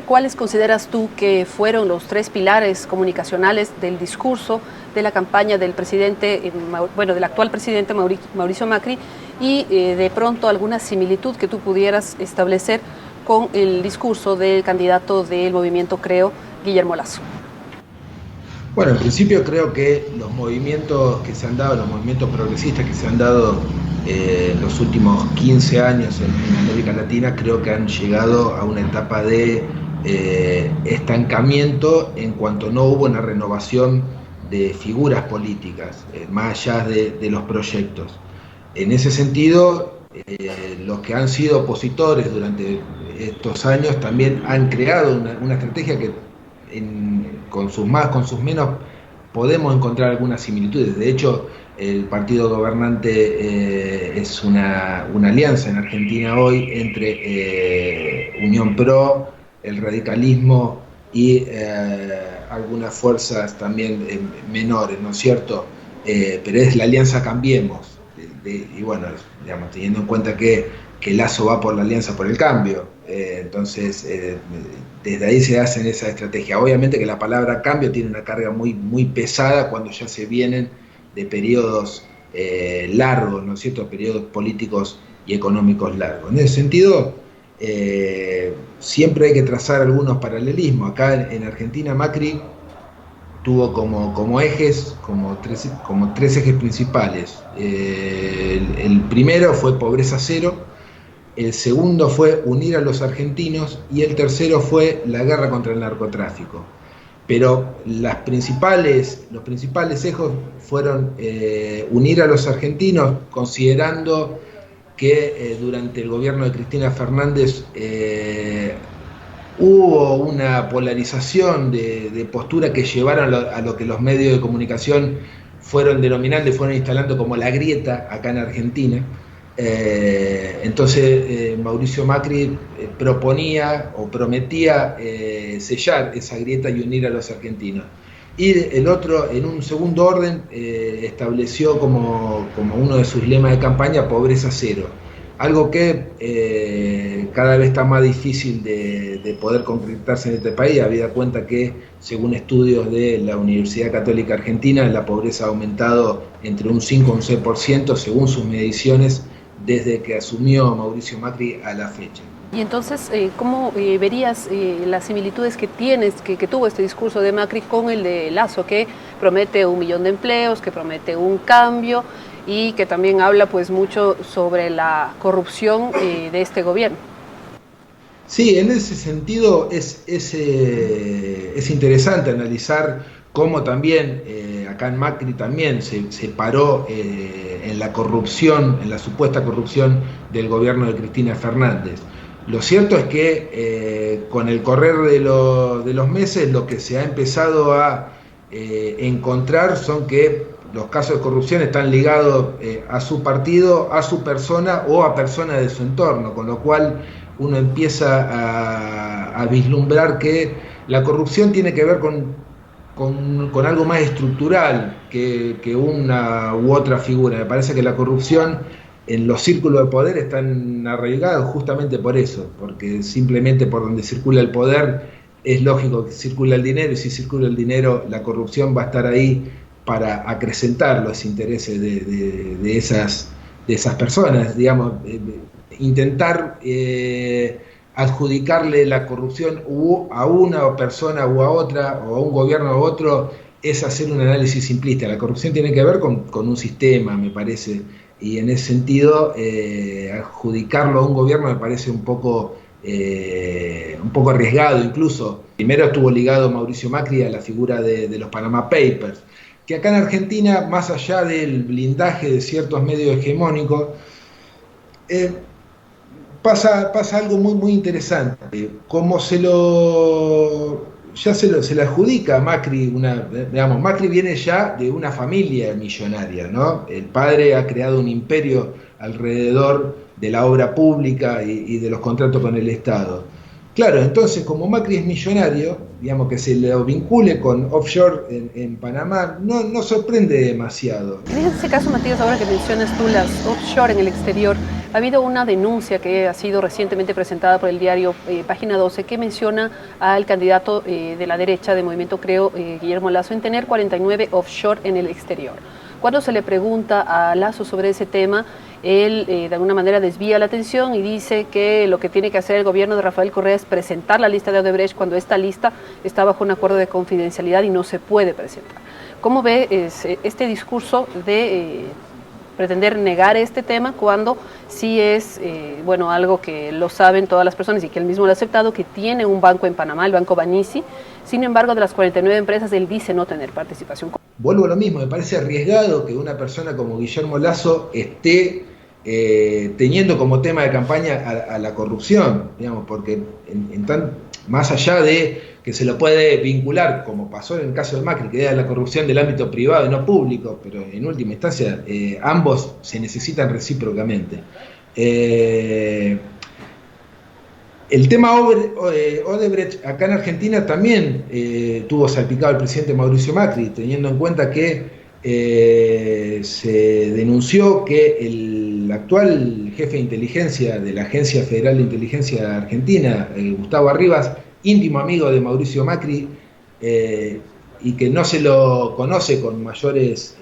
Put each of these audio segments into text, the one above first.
¿cuáles consideras tú que fueron los tres pilares comunicacionales del discurso de la campaña del presidente, del actual presidente Mauricio Macri, y de pronto alguna similitud que tú pudieras establecer con el discurso del candidato del movimiento Creo, Guillermo Lasso? Bueno, en principio creo que los movimientos que se han dado, los movimientos progresistas que se han dado en los últimos 15 años en América Latina, creo que han llegado a una etapa de estancamiento en cuanto no hubo una renovación de figuras políticas, más allá de los proyectos. En ese sentido, los que han sido opositores durante estos años también han creado una estrategia que con sus más, con sus menos, podemos encontrar algunas similitudes. De hecho, el partido gobernante es una alianza en Argentina hoy entre Unión Pro, el radicalismo y algunas fuerzas también menores, ¿no es cierto? Pero es la alianza Cambiemos. Y bueno, digamos, teniendo en cuenta que Lasso va por la alianza por el cambio, entonces desde ahí se hacen esa estrategia. Obviamente que la palabra cambio tiene una carga muy, muy pesada cuando ya se vienen de periodos largos, ¿no es cierto?, periodos políticos y económicos largos. En ese sentido, siempre hay que trazar algunos paralelismos. Acá en Argentina Macri tuvo como ejes, como tres ejes principales. El primero fue pobreza cero, el segundo fue unir a los argentinos y el tercero fue la guerra contra el narcotráfico. Pero los principales ejes fueron unir a los argentinos, considerando que durante el gobierno de Cristina Fernández hubo una polarización de postura que llevaron a lo que los medios de comunicación fueron denominando y fueron instalando como la grieta acá en Argentina. Entonces Mauricio Macri proponía o prometía sellar esa grieta y unir a los argentinos. Y el otro, en un segundo orden, estableció como uno de sus lemas de campaña pobreza cero. Algo que cada vez está más difícil de poder concretarse en este país, habida cuenta que, según estudios de la Universidad Católica Argentina, la pobreza ha aumentado entre un 5 y un 6%, según sus mediciones, desde que asumió Mauricio Macri a la fecha. Y entonces, ¿cómo verías las similitudes que tuvo este discurso de Macri con el de Lasso, que promete 1 millón de empleos, que promete un cambio y que también habla pues mucho sobre la corrupción de este gobierno? Sí, en ese sentido es interesante analizar cómo también acá en Macri también se paró en la corrupción, en la supuesta corrupción del gobierno de Cristina Fernández. Lo cierto es que con el correr de los meses lo que se ha empezado a encontrar son que los casos de corrupción están ligados a su partido, a su persona o a personas de su entorno, con lo cual uno empieza a vislumbrar que la corrupción tiene que ver con algo más estructural que una u otra figura. Me parece que la corrupción en los círculos de poder están arraigados justamente por eso, porque simplemente por donde circula el poder es lógico que circula el dinero, y si circula el dinero la corrupción va a estar ahí para acrecentar los intereses de esas personas, digamos, intentar adjudicarle la corrupción a una persona u a otra, o a un gobierno u otro, es hacer un análisis simplista. La corrupción tiene que ver con un sistema, me parece, y en ese sentido adjudicarlo a un gobierno me parece un poco arriesgado. Incluso primero estuvo ligado Mauricio Macri a la figura de los Panama Papers, que acá en Argentina, más allá del blindaje de ciertos medios hegemónicos, pasa algo muy, muy interesante. Como se le adjudica a Macri, Macri viene ya de una familia millonaria, ¿no? El padre ha creado un imperio alrededor de la obra pública y de los contratos con el Estado. Claro, entonces como Macri es millonario, digamos, que se lo vincule con offshore en Panamá, no sorprende demasiado. En ese caso, Matías, ahora que mencionas tú las offshore en el exterior, Ha habido una denuncia que ha sido recientemente presentada por el diario Página 12 que menciona al candidato de la derecha de Movimiento Creo, Guillermo Lasso, en tener 49 offshore en el exterior. Cuando se le pregunta a Lasso sobre ese tema, él de alguna manera desvía la atención y dice que lo que tiene que hacer el gobierno de Rafael Correa es presentar la lista de Odebrecht cuando esta lista está bajo un acuerdo de confidencialidad y no se puede presentar. ¿Cómo ve este discurso de pretender negar este tema cuando sí es algo que lo saben todas las personas y que él mismo lo ha aceptado, que tiene un banco en Panamá, el Banco Banisi? Sin embargo, de las 49 empresas, él dice no tener participación. Vuelvo a lo mismo, me parece arriesgado que una persona como Guillermo Lasso esté teniendo como tema de campaña a la corrupción, digamos, porque más allá de que se lo puede vincular, como pasó en el caso de Macri, que era la corrupción del ámbito privado y no público, pero en última instancia ambos se necesitan recíprocamente. El tema Odebrecht acá en Argentina también tuvo salpicado el presidente Mauricio Macri, teniendo en cuenta que se denunció que el actual jefe de inteligencia de la Agencia Federal de Inteligencia Argentina, Gustavo Arribas, íntimo amigo de Mauricio Macri, y que no se lo conoce con mayores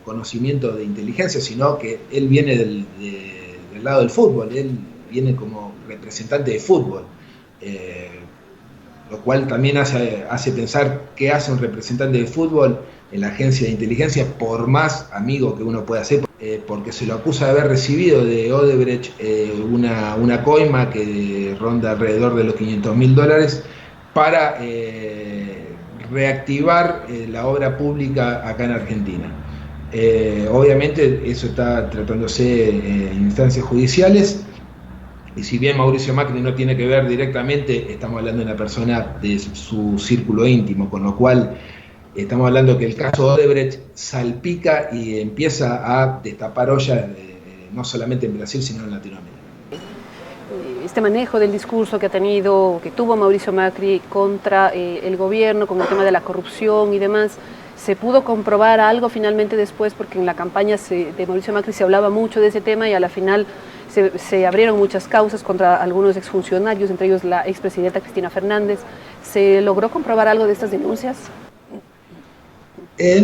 conocimientos de inteligencia, sino que él viene del lado del fútbol, él viene como representante de fútbol, lo cual también hace pensar qué hace un representante de fútbol en la agencia de inteligencia, por más amigo que uno pueda hacer, porque se lo acusa de haber recibido de Odebrecht una coima que ronda alrededor de los $500.000 para reactivar la obra pública acá en Argentina. Obviamente eso está tratándose en instancias judiciales, y si bien Mauricio Macri no tiene que ver directamente, estamos hablando de una persona de su círculo íntimo, con lo cual estamos hablando que el caso Odebrecht salpica y empieza a destapar ollas, no solamente en Brasil, sino en Latinoamérica. Este manejo del discurso que tuvo Mauricio Macri contra el gobierno, con el tema de la corrupción y demás, ¿se pudo comprobar algo finalmente después? Porque en la campaña de Mauricio Macri se hablaba mucho de ese tema y a la final se abrieron muchas causas contra algunos exfuncionarios, entre ellos la expresidenta Cristina Fernández. ¿Se logró comprobar algo de estas denuncias?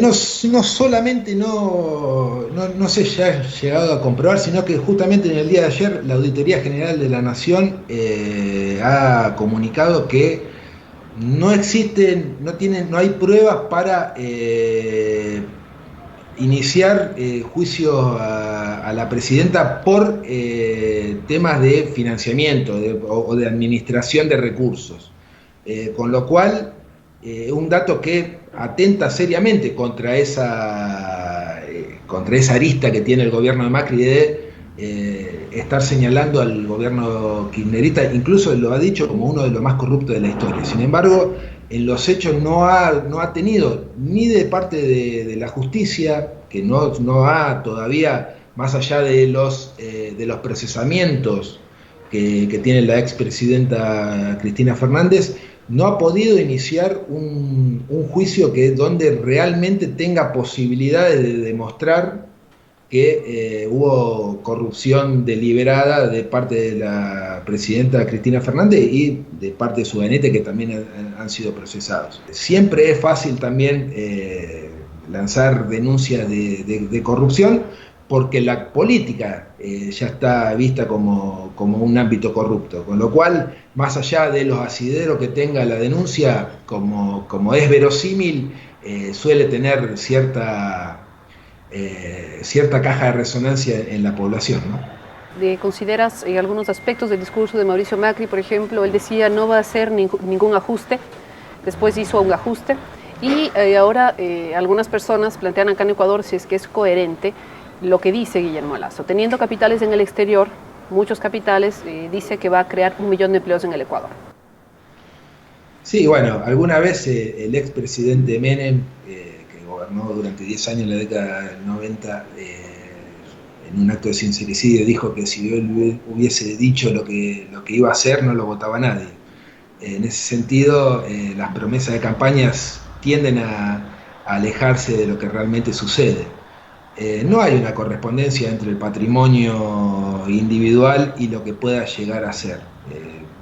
No solamente no se ha llegado a comprobar, sino que justamente en el día de ayer la Auditoría General de la Nación ha comunicado que no hay pruebas para iniciar juicios a la presidenta por temas de financiamiento o de administración de recursos, con lo cual un dato que atenta seriamente contra esa arista que tiene el gobierno de Macri de estar señalando al gobierno kirchnerista, incluso lo ha dicho como uno de los más corruptos de la historia. Sin embargo, en los hechos no ha tenido, ni de parte de la justicia, que no ha todavía, más allá de los procesamientos que tiene la expresidenta Cristina Fernández, no ha podido iniciar un juicio donde realmente tenga posibilidades de demostrar que hubo corrupción deliberada de parte de la presidenta Cristina Fernández y de parte de su gabinete, que también han sido procesados. Siempre es fácil también lanzar denuncias de corrupción, porque la política ya está vista como un ámbito corrupto, con lo cual, más allá de los asideros que tenga la denuncia, como es verosímil, suele tener cierta caja de resonancia en la población, ¿no? ¿Consideras algunos aspectos del discurso de Mauricio Macri? Por ejemplo, él decía no va a hacer ningún ajuste, después hizo un ajuste, y ahora algunas personas plantean acá en Ecuador si es que es coherente lo que dice Guillermo Lasso. Teniendo capitales en el exterior, muchos capitales, dice que va a crear 1 millón de empleos en el Ecuador. Sí, bueno, alguna vez el expresidente Menem, que gobernó durante 10 años en la década del 90, en un acto de sincericidio dijo que si él hubiese dicho lo que iba a hacer, no lo votaba nadie. En ese sentido, las promesas de campañas tienden a alejarse de lo que realmente sucede. no hay una correspondencia entre el patrimonio individual y lo que pueda llegar a ser.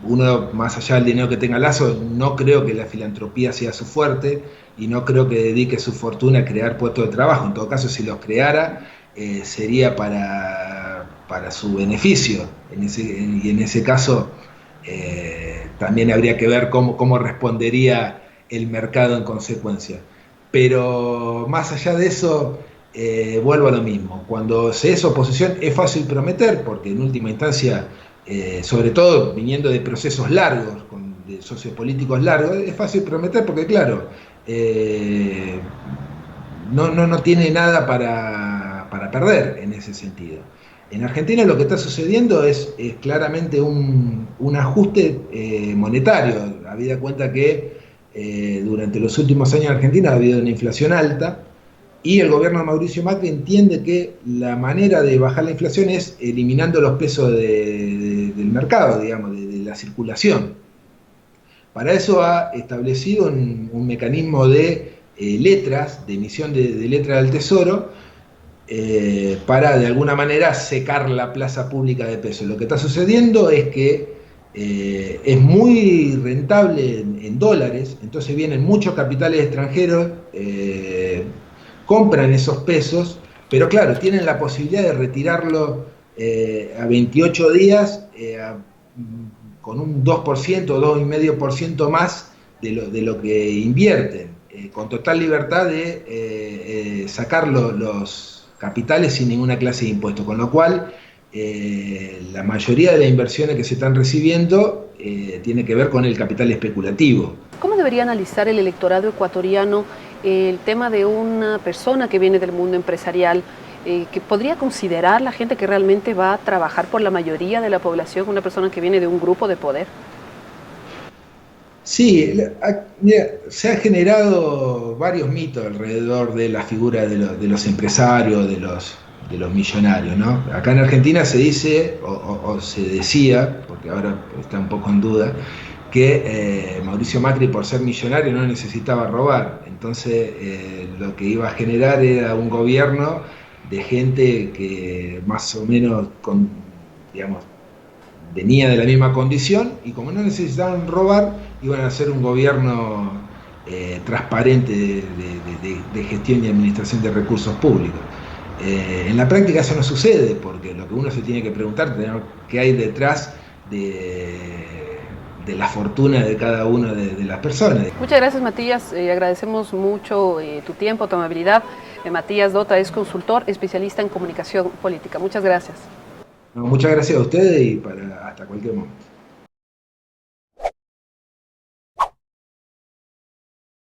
Uno, más allá del dinero que tenga Lazo, no creo que la filantropía sea su fuerte y no creo que dedique su fortuna a crear puestos de trabajo. En todo caso, si los creara, sería para su beneficio. Y en ese caso, también habría que ver cómo respondería el mercado en consecuencia. Pero más allá de eso, vuelvo a lo mismo. Cuando se es oposición es fácil prometer, porque en última instancia, sobre todo viniendo de procesos largos, de sociopolíticos largos, es fácil prometer porque, claro, no tiene nada para perder en ese sentido. En Argentina lo que está sucediendo es claramente un ajuste monetario, habida cuenta que durante los últimos años en Argentina ha habido una inflación alta y el gobierno de Mauricio Macri entiende que la manera de bajar la inflación es eliminando los pesos del mercado, digamos, de la circulación. Para eso ha establecido un mecanismo de letras, de emisión de letras del Tesoro, para de alguna manera secar la plaza pública de pesos. Lo que está sucediendo es que es muy rentable en dólares, entonces vienen muchos capitales extranjeros, compran esos pesos, pero claro, tienen la posibilidad de retirarlo a 28 días con un 2% o 2,5% más de lo que invierten, con total libertad de sacar los capitales sin ninguna clase de impuesto, con lo cual la mayoría de las inversiones que se están recibiendo tiene que ver con el capital especulativo. ¿Cómo debería analizar el electorado ecuatoriano el tema de una persona que viene del mundo empresarial, que podría considerar la gente que realmente va a trabajar por la mayoría de la población, una persona que viene de un grupo de poder? Sí, mira, se han generado varios mitos alrededor de la figura de los empresarios, de los millonarios, ¿no? Acá en Argentina se dice, o se decía, porque ahora está un poco en duda, que Mauricio Macri, por ser millonario, no necesitaba robar. Entonces, lo que iba a generar era un gobierno de gente que más o menos, digamos, venía de la misma condición y como no necesitaban robar, iban a hacer un gobierno transparente de gestión y administración de recursos públicos. En la práctica eso no sucede, porque lo que uno se tiene que preguntar es qué hay detrás de la fortuna de cada una de las personas. Muchas gracias, Matías, agradecemos mucho tu tiempo, tu amabilidad. Matías Dota es consultor, especialista en comunicación política. Muchas gracias. No, muchas gracias a ustedes y hasta cualquier momento.